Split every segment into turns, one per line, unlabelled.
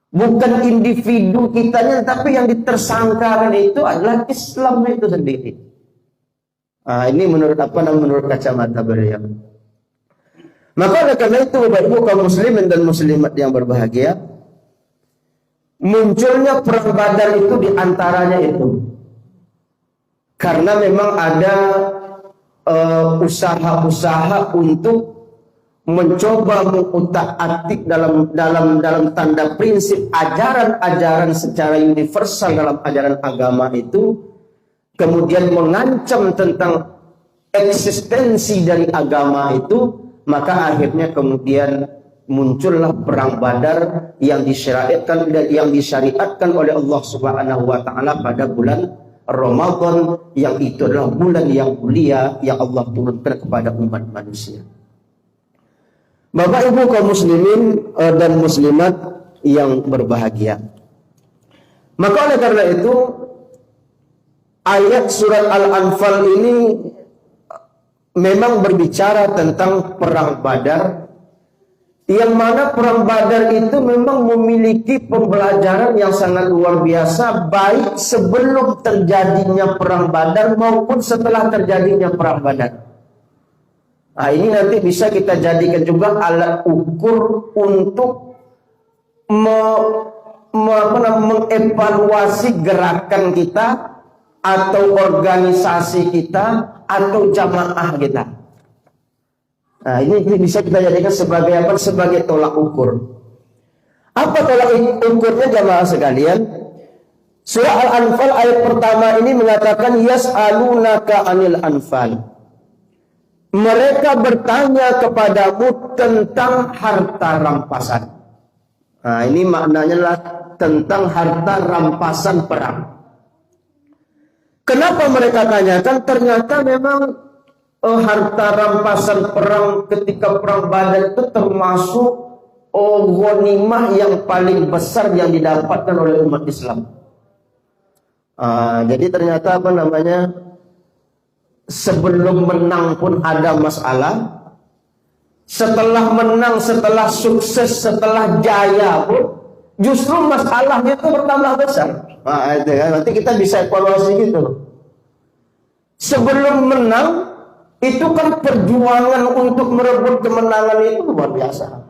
Bukan individu kitanya, tapi yang ditersangkakan itu adalah Islam itu sendiri. Ini menurut menurut kacamata beliau. Maka oleh karena itu, Bapak Ibu kaum muslimin dan muslimat yang berbahagia, munculnya perang Badar itu diantaranya itu karena memang ada usaha-usaha untuk mencoba mengutak-atik dalam tanda prinsip ajaran-ajaran secara universal dalam ajaran agama itu, kemudian mengancam tentang eksistensi dari agama itu. Maka akhirnya kemudian muncullah perang Badar yang disyariatkan oleh Allah Subhanahu wa taala pada bulan Ramadan, yang itu adalah bulan yang mulia yang Allah turunkan kepada umat manusia. Bapak Ibu kaum muslimin dan muslimat yang berbahagia. Maka oleh karena itu ayat surat Al-Anfal ini memang berbicara tentang perang Badar, yang mana perang Badar itu memang memiliki pembelajaran yang sangat luar biasa, baik sebelum terjadinya perang Badar maupun setelah terjadinya perang Badar. Ini nanti bisa kita jadikan juga alat ukur untuk mengevaluasi gerakan kita atau organisasi kita atau jamaah kita. Ini bisa kita jadikan sebagai apa? Sebagai tolak ukur. Apa tolak ukurnya jamaah sekalian? Surah Al-Anfal ayat pertama ini mengatakan yas'alunaka 'anil anfal. Mereka bertanya kepadamu tentang harta rampasan. Ini maknanya lah tentang harta rampasan perang. Kenapa mereka tanyakan? Ternyata memang harta rampasan perang ketika perang Badar itu termasuk ghanimah yang paling besar yang didapatkan oleh umat Islam. Jadi ternyata sebelum menang pun ada masalah, setelah menang, setelah sukses, setelah jaya pun justru masalahnya itu bertambah besar. Itu kan, nanti kita bisa evaluasi gitu. Sebelum menang itu kan perjuangan untuk merebut kemenangan itu luar biasa.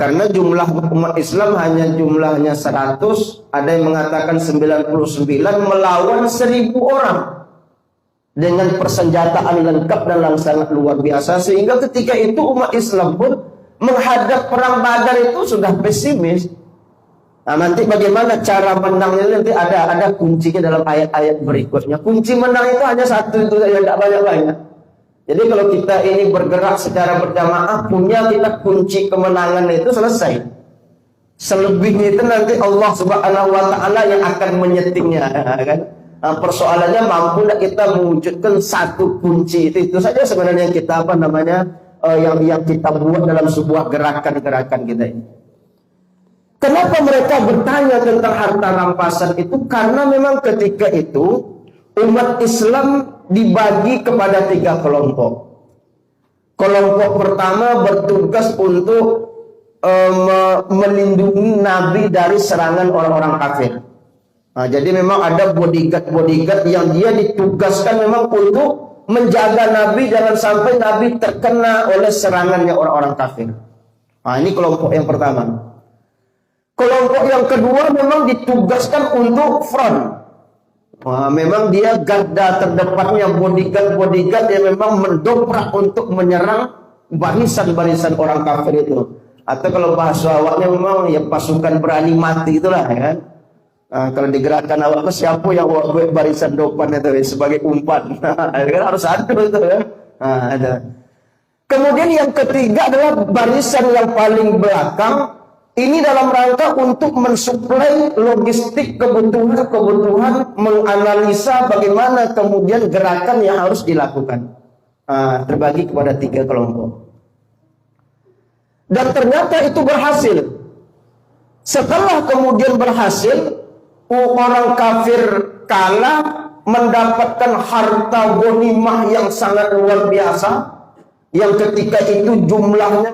Karena jumlah umat Islam hanya jumlahnya 100, ada yang mengatakan 99 melawan 1000 orang dengan persenjataan lengkap dan sangat luar biasa, sehingga ketika itu umat Islam pun menghadap perang Badar itu sudah pesimis. Nanti bagaimana cara menangnya nanti ada kuncinya dalam ayat-ayat berikutnya. Kunci menang itu hanya satu itu saja, tidak banyak-banyak. Jadi kalau kita ini bergerak secara berjamaah, punya kita kunci kemenangan itu selesai. Selebihnya itu nanti Allah Subhanahu wa taala yang akan menyetingnya, kan? Persoalannya mampu tidak kita mewujudkan satu kunci itu saja sebenarnya yang kita yang kita buat dalam sebuah gerakan-gerakan kita ini. Kenapa mereka bertanya tentang harta rampasan itu? Karena memang ketika itu umat Islam dibagi kepada 3 kelompok. Kelompok pertama bertugas untuk melindungi Nabi dari serangan orang-orang kafir. Jadi memang ada bodyguard yang dia ditugaskan memang untuk menjaga Nabi jangan sampai Nabi terkena oleh serangannya orang-orang kafir. Ini kelompok yang pertama. Kelompok yang kedua memang ditugaskan untuk front. Memang dia garda terdepannya, bodyguard yang memang mendobrak untuk menyerang barisan-barisan orang kafir itu. Atau kalau bahasa awaknya memang ya pasukan berani mati itulah, ya kan. Kalau digerakkan awak siapa yang buat barisan depan itu sebagai umpan. Kan harus ada itu ya. Ada. Kemudian yang ketiga adalah barisan yang paling belakang. Ini dalam rangka untuk mensuplai logistik kebutuhan, menganalisa bagaimana kemudian gerakan yang harus dilakukan. Terbagi kepada 3 kelompok. Dan ternyata itu berhasil. Setelah kemudian berhasil, orang kafir kalah, mendapatkan harta ghanimah yang sangat luar biasa, yang ketika itu jumlahnya